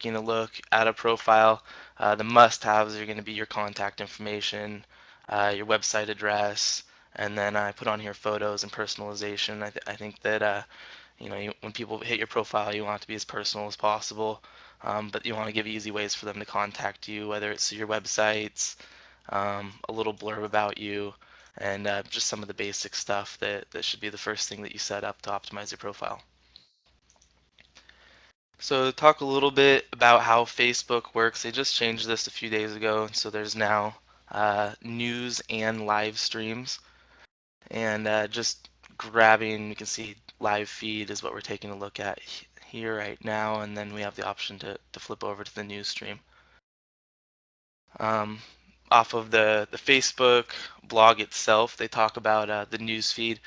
taking a look at a profile, the must-haves are going to be your contact information, your website address, and then I put on here photos and personalization. I think that when people hit your profile, you want it to be as personal as possible, but you want to give easy ways for them to contact you, whether it's your websites, a little blurb about you, and just some of the basic stuff that should be the first thing that you set up to optimize your profile. So talk a little bit about how Facebook works. They just changed this a few days ago, so there's now news and live streams. And just grabbing, you can see live feed is what we're taking a look at here right now, and then we have the option to flip over to the news stream. Um, Off of the Facebook blog itself, they talk about the news feed.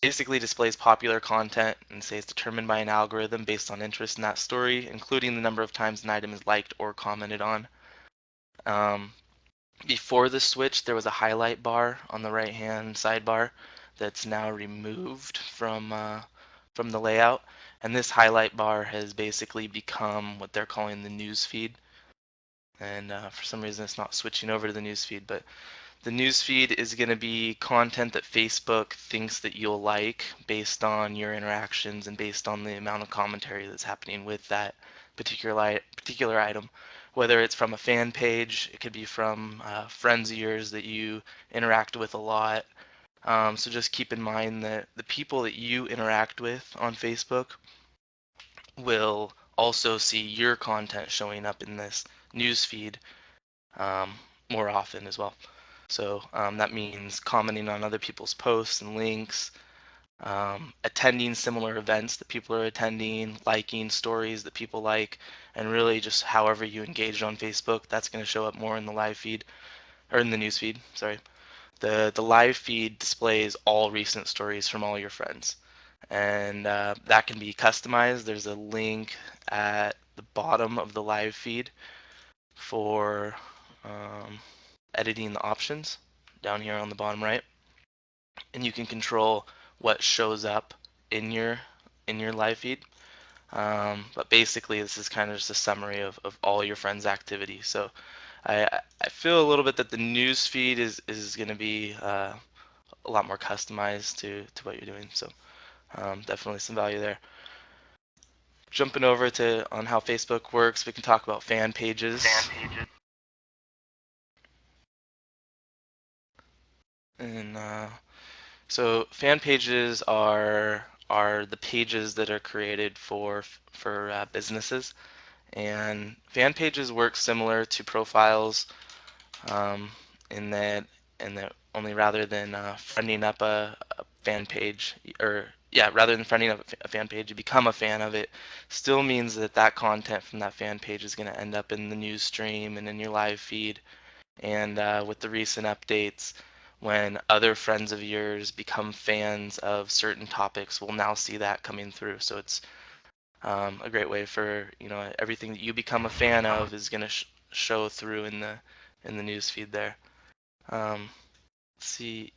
Basically displays popular content and say it's determined by an algorithm based on interest in that story, including the number of times an item is liked or commented on. Um, Before the switch, there was a highlight bar on the right-hand sidebar that's now removed from the layout, and this highlight bar has basically become what they're calling the news feed. And for some reason, it's not switching over to the news feed, but the news feed is going to be content that Facebook thinks that you'll like based on your interactions and based on the amount of commentary that's happening with that particular item. Whether it's from a fan page, it could be from friends of yours that you interact with a lot. So just keep in mind that the people that you interact with on Facebook will also see your content showing up in this news feed more often as well. So that means commenting on other people's posts and links, attending similar events that people are attending, liking stories that people like, and really just however you engage on Facebook, that's going to show up more in the live feed, or in the news feed, sorry. The live feed displays all recent stories from all your friends, and that can be customized. There's a link at the bottom of the live feed for editing the options down here on the bottom right, and you can control what shows up in your live feed. But basically, this is kind of just a summary of all your friends' activity. So I feel a little bit that the news feed is going to be a lot more customized to what you're doing. So definitely some value there. Jumping over to on how Facebook works, we can talk about fan pages. And so fan pages are the pages that are created for businesses, and fan pages work similar to profiles um, in that only rather than friending up a fan page, or yeah, rather than friending up a fan page, you become a fan of it, still means that that content from that fan page is going to end up in the news stream and in your live feed. And with the recent updates, when other friends of yours become fans of certain topics, we'll now see that coming through. So it's a great way for everything that you become a fan of is going to show through in the news feed there. Let's see,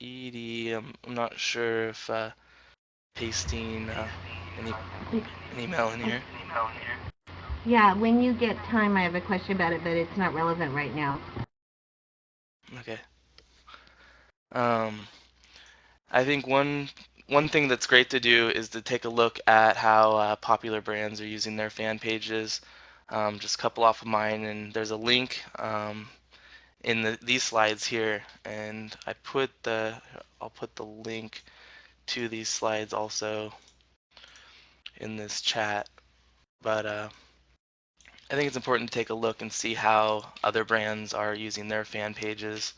Edie, I'm not sure if pasting any an email in here. Yeah, when you get time, I have a question about it, but it's not relevant right now. Okay. Um, I think one thing that's great to do is to take a look at how popular brands are using their fan pages. Just a couple off of mine, and there's a link in these slides here, and I'll put the link to these slides also in this chat. But I think it's important to take a look and see how other brands are using their fan pages.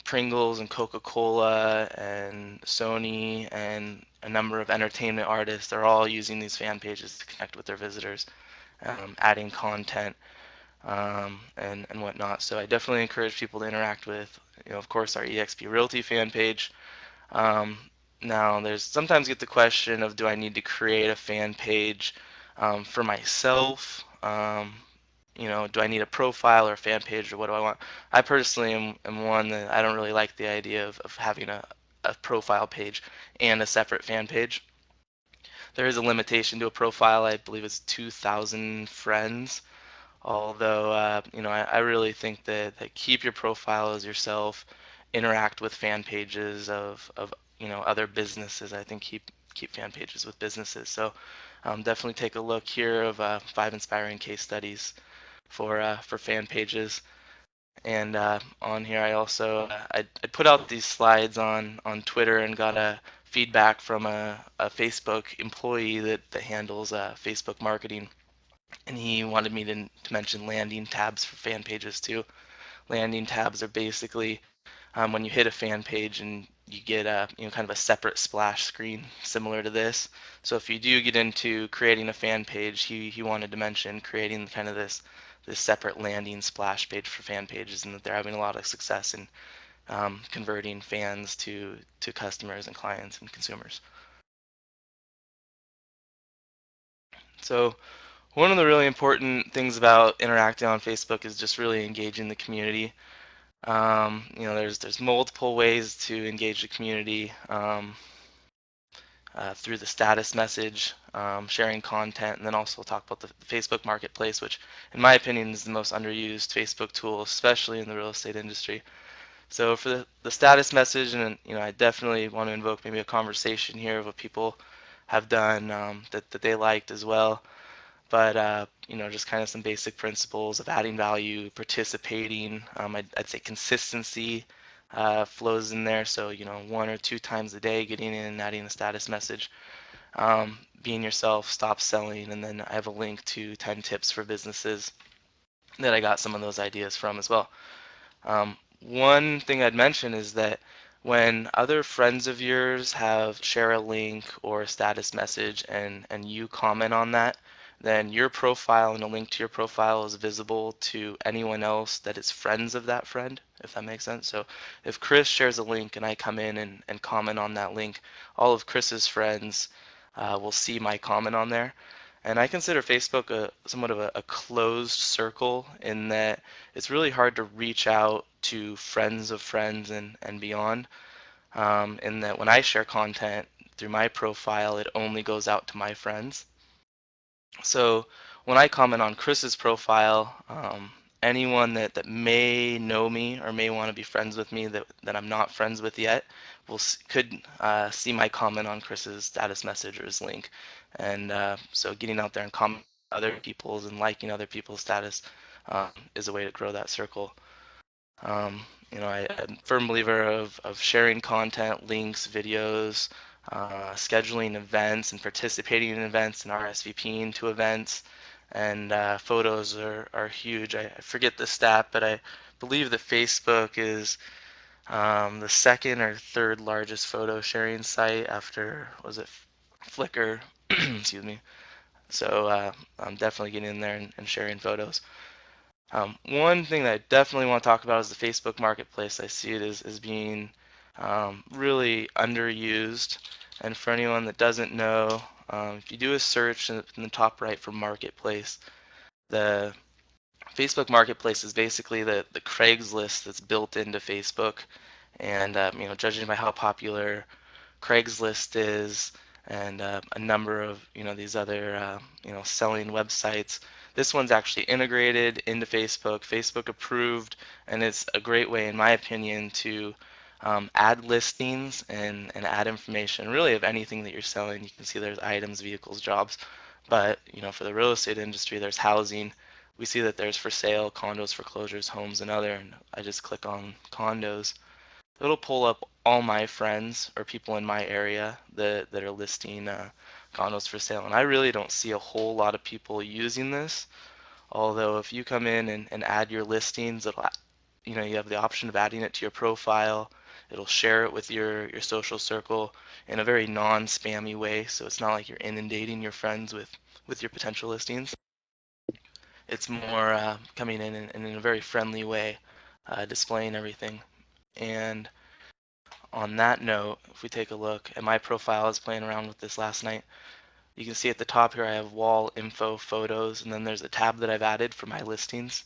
Pringles and Coca-Cola and Sony and a number of entertainment artists are all using these fan pages to connect with their visitors, adding content and whatnot. So I definitely encourage people to interact with, of course, our eXp Realty fan page. Um, Now, there's sometimes get the question of, do I need to create a fan page for myself? Do I need a profile or a fan page, or what do I want? I personally am one that I don't really like the idea of having a profile page and a separate fan page. There is a limitation to a profile. I believe it's 2,000 friends. Although, I really think that keep your profile as yourself, interact with fan pages of other businesses. I think keep fan pages with businesses. So definitely take a look here of 5 inspiring case studies for fan pages. And on here, I also I put out these slides on Twitter and got a feedback from a Facebook employee that handles Facebook marketing, and he wanted me to mention landing tabs for fan pages too. Landing tabs are basically when you hit a fan page and you get a kind of a separate splash screen similar to this. So if you do get into creating a fan page, he wanted to mention creating kind of this separate landing splash page for fan pages, and that they're having a lot of success in converting fans to customers and clients and consumers. So one of the really important things about interacting on Facebook is just really engaging the community. There's multiple ways to engage the community through the status message, sharing content, and then also talk about the Facebook Marketplace, which, in my opinion, is the most underused Facebook tool, especially in the real estate industry. So for the status message, and I definitely want to invoke maybe a conversation here of what people have done that they liked as well. But just kind of some basic principles of adding value, participating. I'd say consistency flows in there. So 1 or 2 times a day, getting in and adding a status message. Being yourself, stop selling, and then I have a link to 10 tips for businesses that I got some of those ideas from as well. One thing I'd mention is that when other friends of yours have share a link or a status message and you comment on that, then your profile and a link to your profile is visible to anyone else that is friends of that friend, if that makes sense. So if Chris shares a link and I come in and comment on that link, all of Chris's friends will see my comment on there. And I consider Facebook somewhat of a closed circle in that it's really hard to reach out to friends of friends and beyond. In that when I share content through my profile, it only goes out to my friends. So when I comment on Chris's profile, anyone that may know me or may want to be friends with me that I'm not friends with yet could see my comment on Chris's status message or his link. And so getting out there and commenting on other people's and liking other people's status is a way to grow that circle. I'm a firm believer of sharing content, links, videos, scheduling events and participating in events and RSVPing to events. And photos are huge. I forget the stat, but I believe that Facebook is the second or third largest photo sharing site after, was it Flickr? Excuse me. So I'm definitely getting in there and sharing photos. One thing that I definitely want to talk about is the Facebook Marketplace. I see it as being really underused. And for anyone that doesn't know, if you do a search in the top right for Marketplace, the Facebook Marketplace is basically the Craigslist that's built into Facebook. And judging by how popular Craigslist is, and a number of these other selling websites. This one's actually integrated into Facebook, Facebook approved, and it's a great way, in my opinion, to add listings and add information really of anything that you're selling. You can see there's items, vehicles, jobs, but for the real estate industry, there's housing. We see that there's for sale, condos, foreclosures, homes, and other. And I just click on condos, it'll pull up all my friends or people in my area that are listing condos for sale. And I really don't see a whole lot of people using this. Although if you come in and add your listings, you have the option of adding it to your profile. It'll share it with your social circle in a very non-spammy way. So it's not like you're inundating your friends with your potential listings. It's more coming in and in a very friendly way, displaying everything. And on that note, if we take a look at my profile, I was playing around with this last night. You can see at the top here I have wall info photos, and then there's a tab that I've added for my listings.